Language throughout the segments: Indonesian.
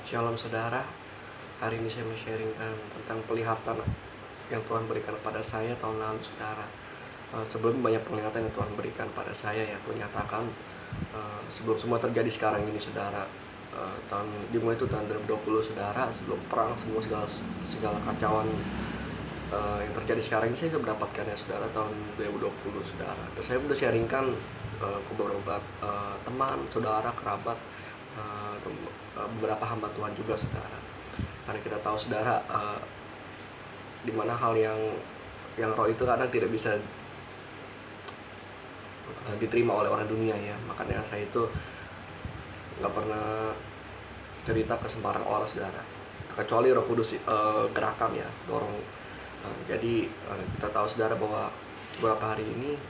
Shalom saudara, hari ini saya mau sharingkan tentang penglihatan yang Tuhan berikan pada saya tahun lalu saudara. Sebelum banyak penglihatan yang Tuhan berikan pada saya ya, Tuhan nyatakan sebelum semua terjadi sekarang ini saudara. Dimulai itu tahun 2020 saudara, sebelum perang semua segala kacauan yang terjadi sekarang ini saya sudah mendapatkan ya saudara tahun 2020 saudara. Dan saya sudah sharingkan ke beberapa teman, saudara, kerabat, beberapa hamba Tuhan juga saudara, karena kita tahu saudara di mana hal yang roh itu kadang tidak bisa diterima oleh orang dunia ya. Makanya saya itu nggak pernah cerita ke sembarang orang saudara, kecuali Roh Kudus gerakan ya, dorong. Jadi kita tahu saudara bahwa beberapa hari ini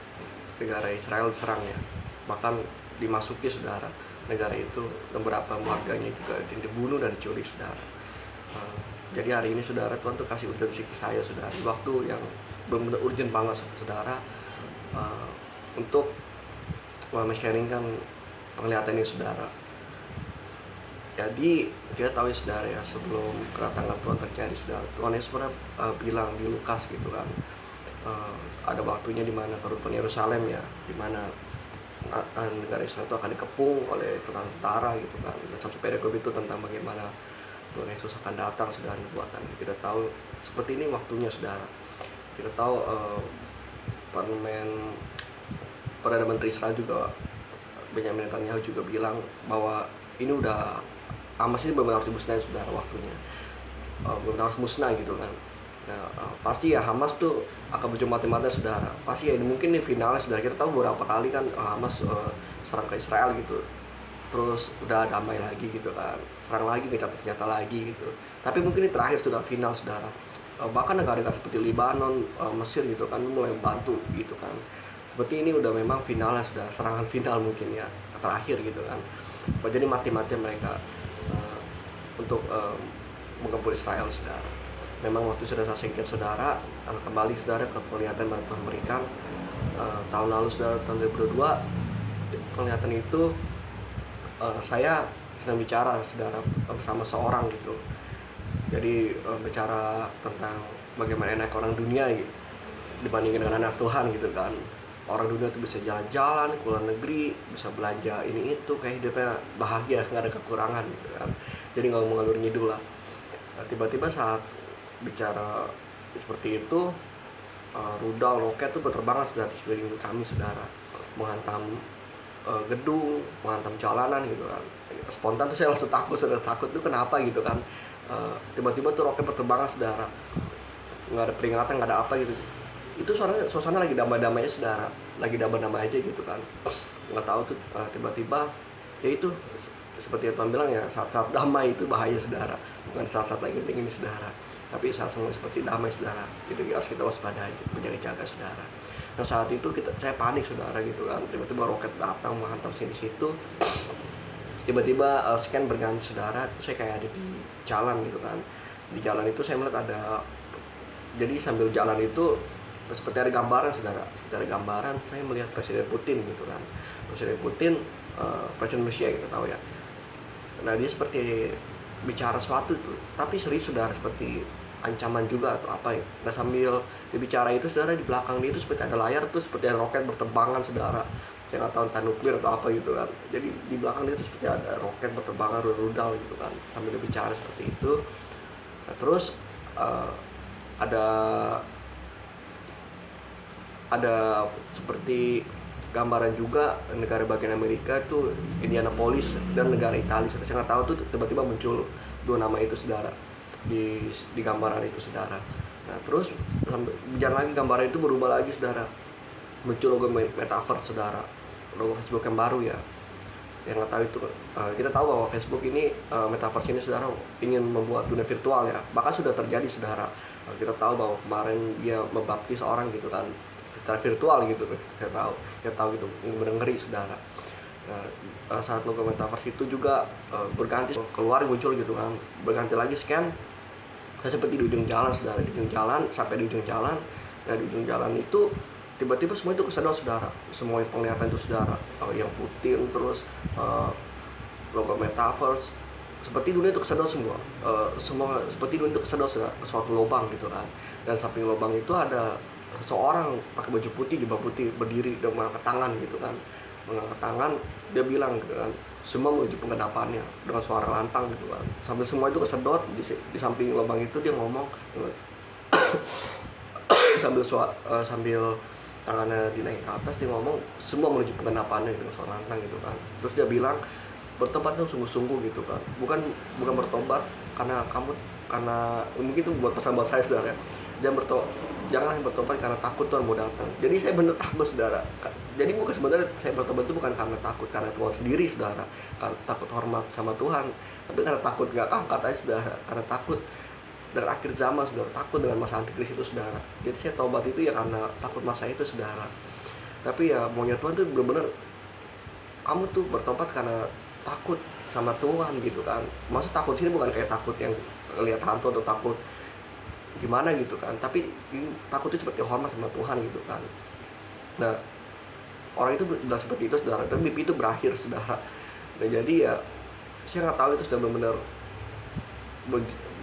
negara Israel diserang ya, bahkan dimasuki saudara negara itu, beberapa warganya juga dibunuh dan diculik saudara. Jadi hari ini saudara, Tuhan tuh kasih urgensi ke saya saudara, di waktu yang benar-benar urgent banget saudara, untuk men-sharingkan penglihatan ini saudara. Jadi kita tahu ya saudara ya, sebelum kedatangan Tuhan terjadi saudara, Tuhan Yesus pernah bilang di Lukas gitu kan, ada waktunya di mana kerukunan Yerusalem ya, di mana negara Israel itu akan dikepung oleh tentara gitu kan. Dan satu perikop itu tentang bagaimana Tuhan Yesus akan datang saudara, buatan kita tahu seperti ini waktunya saudara. Kita tahu Perdana Menteri Israel juga, Benyamin Netanyahu juga bilang bahwa ini udah Hamas ini benar-benar harus dimusnahkan saudara, waktunya benar-benar harus musnah gitu kan. Nah, pasti ya Hamas tuh akan berjumpa mati-matian saudara. Pasti ya ini mungkin nih finalnya saudara. Kita tahu beberapa kali kan Hamas serang ke Israel gitu, terus udah damai lagi gitu kan, serang lagi, gencatan senjata lagi gitu. Tapi mungkin ini terakhir sudah final saudara. Bahkan negara-negara seperti Lebanon, Mesir gitu kan mulai membantu gitu kan. Seperti ini udah memang finalnya sudah, serangan final mungkin ya, terakhir gitu kan. Jadi mati-matian mereka untuk menggempur Israel saudara. Memang waktu sudah saya singkat saudara, kembali saudara ke penglihatan yang Tuhan berikan tahun lalu saudara, tahun 2022. Penglihatan itu saya sedang bicara saudara bersama seorang gitu. Jadi bicara tentang bagaimana enak orang dunia gitu, dibandingin dengan anak Tuhan gitu kan. Orang dunia tuh bisa jalan-jalan ke luar negeri, bisa belanja ini itu, kayak hidupnya bahagia, nggak ada kekurangan gitu kan. Jadi nggak mau ngalur ngidul lah. Tiba-tiba saat bicara seperti itu, rudal roket tuh berterbangan sudah di sekeliling kami saudara, menghantam gedung, menghantam jalanan gitu kan. Spontan tuh saya langsung takut, tuh kenapa gitu kan. Tiba-tiba tuh roket berterbangan saudara, nggak ada peringatan, nggak ada apa gitu. Itu suasana lagi damai-damainya saudara, lagi damai-damai aja gitu kan. Nggak tahu tuh tiba-tiba ya itu seperti yang Tuhan bilang ya, saat-saat damai itu bahaya saudara, bukan saat-saat lagi penting ini saudara, tapi saat semua seperti damai saudara, itu harus kita waspada aja, berjaga-jaga saudara. Nah saat itu saya panik saudara gitu kan, tiba-tiba roket datang menghantam sini-situ, tiba-tiba scan berganti saudara, saya kayak ada di jalan gitu kan. Di jalan itu saya melihat ada, jadi sambil jalan itu seperti ada gambaran saudara, seperti ada gambaran, saya melihat Presiden Putin gitu kan. Presiden Putin, Presiden Rusia kita tahu ya. Nah dia seperti bicara sesuatu tuh, tapi serius saudara, seperti ancaman juga atau apa ya. Nah sambil dibicara itu saudara, di belakang dia itu seperti ada layar tuh, seperti ada roket berterbangan saudara. Saya nggak tahu entah nuklir atau apa gitu kan. Jadi di belakang dia itu seperti ada roket berterbangan, rudal gitu kan, sambil dibicara seperti itu. Nah, terus ada seperti gambaran juga negara bagian Amerika tuh, Indianapolis, dan negara Italia. Saya nggak tahu tuh, tiba-tiba muncul dua nama itu saudara di gambaran itu saudara. Nah terus berjalan lagi, gambaran itu berubah lagi saudara, muncul logo metaverse saudara, logo Facebook yang baru ya. Yang nggak tahu itu, kita tahu bahwa Facebook ini, metaverse ini saudara, ingin membuat dunia virtual ya, bahkan sudah terjadi saudara. Kita tahu bahwa kemarin dia membaptis orang gitu kan, secara virtual gitu. Saya tahu gitu, ini benar ngeri saudara. Nah, saat logo metaverse itu juga berganti, keluar muncul gitu kan, berganti lagi scan. Saya seperti di ujung jalan saudara, di ujung jalan, sampai di ujung jalan. Nah di ujung jalan itu tiba-tiba semua itu kesedot saudara, semua yang penglihatan itu saudara, yang Putin, terus logo metaverse, seperti dunia itu kesedot semua, semua seperti dunia itu kesedot suatu lubang gitu kan. Dan samping lubang itu ada seseorang pakai baju putih, jubah putih, berdiri dan mengangkat tangan gitu kan. Mengangkat tangan, dia bilang gitu kan, semua menuju penggenapannya, dengan suara lantang gitu kan. Sambil semua itu kesedot di samping lubang itu dia ngomong sambil tangannya dinaik ke atas, dia ngomong semua menuju penggenapannya dengan suara lantang gitu kan. Terus dia bilang bertobat tuh sungguh-sungguh gitu kan, bukan bertobat karena mungkin itu buat pesan buat saya saudara, jangan bertobat karena takut Tuhan mau datang. Jadi saya benar takut saudara. Jadi bukan, sebenarnya saya bertobat itu bukan karena takut karena Tuhan sendiri saudara, karena takut hormat sama Tuhan, tapi karena takut gak angkat aja saudara, karena takut dan akhir zaman saudara, takut dengan masa antikris itu saudara. Jadi saya tobat itu ya karena takut masa itu saudara. Tapi ya maunya Tuhan tuh benar-benar kamu tuh bertobat karena takut sama Tuhan gitu kan. Maksud takut sini bukan kayak takut yang lihat hantu atau takut gimana gitu kan, tapi takut itu seperti hormat sama Tuhan gitu kan. Nah, orang itu bilang seperti itu saudara, dan mimpi itu berakhir saudara. Nah jadi ya saya nggak tahu itu sudah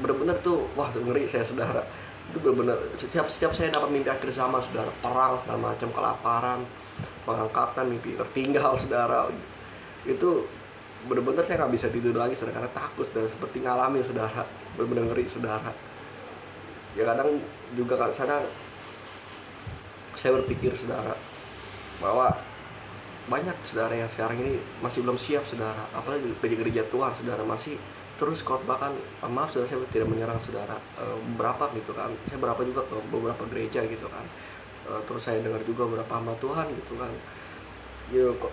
benar-benar tuh wah ngeri saya saudara. Itu benar-benar setiap saya dapat mimpi akhir zaman saudara, perang segala macam, kelaparan, pengangkatan, mimpi tertinggal saudara, itu benar-benar saya nggak bisa tidur lagi saudara, karena takut saudara, seperti ngalamin saudara, benar-benar ngeri saudara. Ya kadang juga kadang saya berpikir saudara bahwa banyak saudara yang sekarang ini masih belum siap saudara, apalagi gereja Tuhan saudara, masih terus khotbahkan. Maaf saudara, saya tidak menyerang saudara, beberapa gitu kan, saya berapa juga ke beberapa gereja gitu kan. Terus saya dengar juga beberapa hamba Tuhan gitu kan, ya kok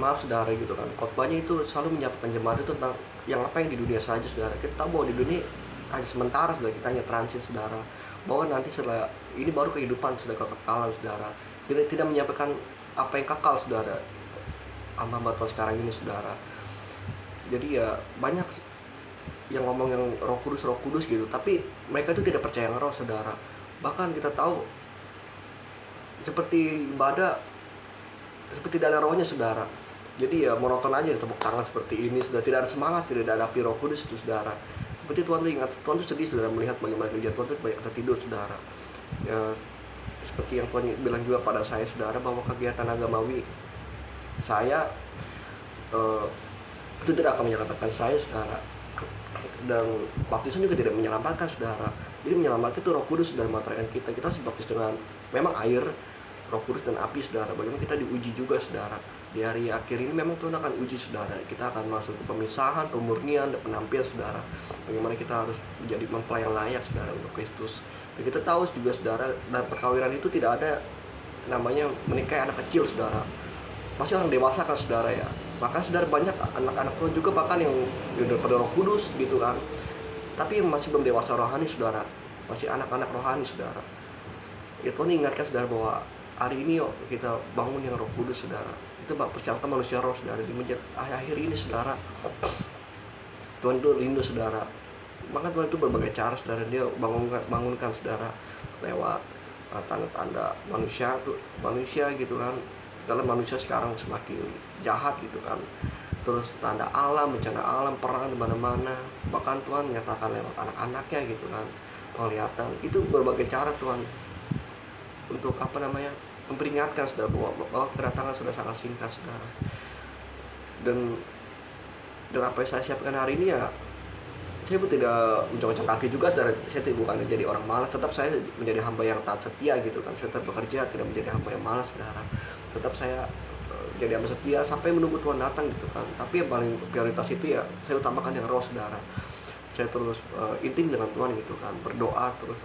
maaf saudara gitu kan, khotbahnya itu selalu menyampaikan jemaat itu tentang yang apa yang di dunia saja saudara. Kita tahu bahwa di dunia hanya sementara saudara, kita hanya transit saudara, bahwa nanti setelah ini baru kehidupan sudah kekekalan saudara. Tidak menyampaikan apa yang kekal saudara, hamba Tuhan sekarang ini saudara. Jadi ya banyak yang ngomong yang roh kudus gitu, tapi mereka itu tidak percaya roh saudara. Bahkan kita tahu seperti ibadah seperti tidak ada rohnya saudara. Jadi ya monoton aja, tepuk tangan seperti ini sudah tidak ada semangat, tidak ada api Roh Kudus itu saudara. Seperti Tuhan tuh ingat, Tuhan tuh sedih saudara melihat bagaimana gereja Tuhan tuh banyak tertidur saudara. Ya, seperti yang Tuhan bilang juga pada saya saudara, bahwa kegiatan agamawi saya itu tidak akan menyelamatkan saya saudara, dan baptisan juga tidak menyelamatkan saudara. Jadi menyelamatkan itu Roh Kudus saudara, mematahkan kita harus baptis dengan memang air, Roh Kudus dan api saudara. Bagaimana kita diuji juga saudara. Di hari akhir ini memang Tuhan akan uji saudara. Kita akan masuk ke pemisahan, pemurnian, dan penampilan saudara. Bagaimana kita harus menjadi mempelai yang layak saudara untuk Kristus. Dan kita tahu juga saudara, dan perkawinan itu tidak ada namanya menikahi anak kecil saudara. Pasti orang dewasa kan saudara ya. Bahkan saudara banyak anak-anak Tuhan juga bahkan yang daripada Roh Kudus gitu kan, tapi masih belum dewasa rohani saudara, masih anak-anak rohani saudara. Ya Tuhan ingatkan saudara bahwa hari ini yuk kita bangun yang Roh Kudus saudara. Itu persiapkan manusia roh saudara di akhir ini saudara. Tuhan itu rindu saudara. Maka Tuhan itu berbagai cara saudara, dia bangunkan saudara lewat tanda-tanda manusia gitu kan. Dalam manusia sekarang semakin jahat gitu kan. Terus tanda alam, bencana alam, perang di mana-mana. Bahkan Tuhan menyatakan lewat anak-anaknya gitu kan, penglihatan. Itu berbagai cara Tuhan untuk memperingatkan saudara bahwa kedatangan sudah sangat singkat saudara. Dan apa yang saya siapkan hari ini ya, saya pun tidak uncang-uncang kaki juga saudara. Saya bukan jadi orang malas, tetap saya menjadi hamba yang taat setia gitu kan. Saya tetap bekerja, tidak menjadi hamba yang malas saudara. Tetap saya jadi hamba setia sampai menunggu Tuhan datang gitu kan. Tapi yang paling prioritas itu ya saya utamakan yang roh saudara. Saya terus intim dengan Tuhan gitu kan, berdoa terus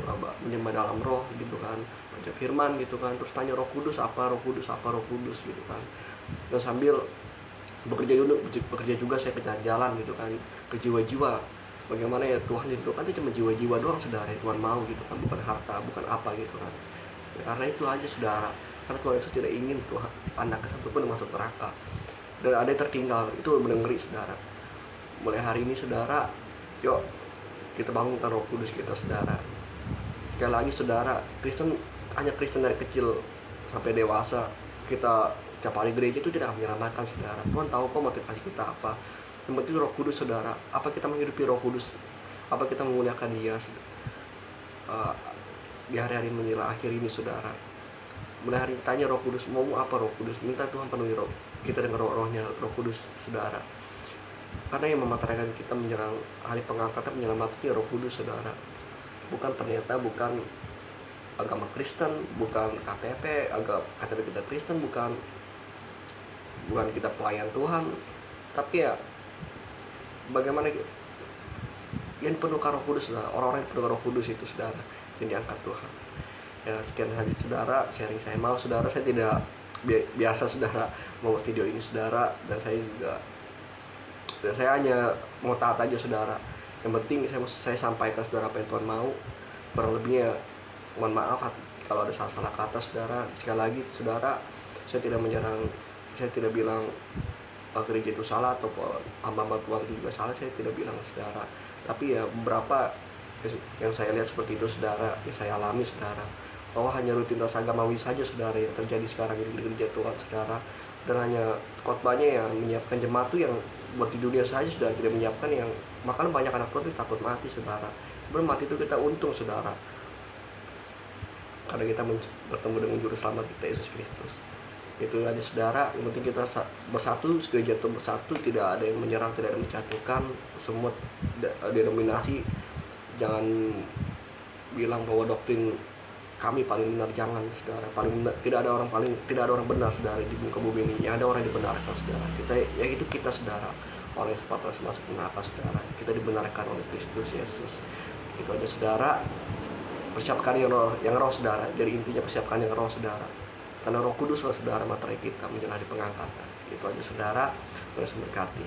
menyembah dalam roh gitu kan, baca firman gitu kan, terus tanya Roh Kudus apa gitu kan. Dan sambil bekerja juga saya ke jalan gitu kan, ke jiwa-jiwa. Bagaimana ya Tuhan dirindukan itu cuma jiwa-jiwa doang saudara, ya Tuhan mau gitu kan, bukan harta, bukan apa gitu kan. Ya, karena itu aja saudara, karena Tuhan itu tidak ingin Tuhan anak satupun masuk neraka dan ada yang tertinggal. Itu benar ngeri saudara. Mulai hari ini saudara, yuk kita bangunkan Roh Kudus kita saudara. Sekali lagi saudara, hanya Kristen dari kecil sampai dewasa kita tiap hari gereja itu tidak akan menyelamatkan saudara. Tuhan tahu kok motivasi kita apa. Yang penting Roh Kudus saudara. Apa kita menghidupi Roh Kudus? Apa kita menggunakan Dia di hari-hari menjelang akhir ini saudara? Mulai hari tanya Roh Kudus, mau apa Roh Kudus? Minta Tuhan penuhi roh kita dengan rohnya Roh Kudus saudara. Karena yang mematahkan kita menyerang hari pengangkatan menyelamatkan Roh Kudus saudara. Bukan ternyata bukan agama Kristen, bukan KTP, KTP kita Kristen, bukan kita pelayan Tuhan, tapi ya bagaimana yang penuhkan Roh Kudus saudara. Orang-orang yang penuhkan Roh Kudus itu saudara yang diangkat Tuhan. Ya sekian saja saudara sharing saya. Mau saudara saya tidak biasa saudara mau video ini saudara, dan saya hanya mau taat aja saudara. Yang penting saya sampaikan saudara apa yang Tuhan mau. Kurang lebihnya mohon maaf kalau ada salah-salah kata saudara. Sekali lagi saudara, saya tidak menyerang, saya tidak bilang gereja itu salah atau hamba-hamba Tuhan itu juga salah, saya tidak bilang saudara. Tapi ya beberapa yang saya lihat seperti itu saudara, yang saya alami saudara, bahwa hanya rutinitas agamawi saja saudara yang terjadi sekarang di gereja Tuhan saudara, dan hanya khotbahnya yang menyiapkan jemaat itu yang buat di dunia saja sudah tidak menyiapkan, yang makanya banyak anak Tuhan itu takut mati saudara. Sebelum mati itu kita untung saudara, karena kita bertemu dengan juru selamat kita Yesus Kristus. Itu aja saudara. Yang penting kita bersatu, gereja itu bersatu, tidak ada yang menyerang, tidak ada yang menjatuhkan, semua denominasi. Jangan bilang bahwa doktrin kami paling benar, jangan saudara. Tidak ada orang benar saudara di muka bumi ini. Yang ada orang yang dibenarkan saudara. Kita saudara, orang yang sepatutnya masuk neraka saudara. Kita dibenarkan oleh Kristus Yesus. Itu aja saudara. Persiapkan yang roh saudara. Jadi intinya persiapkan yang roh saudara. Karena Roh Kudus lah saudara materai kita menjelang hari pengangkatan. Itu aja saudara. Tuhan memberkati.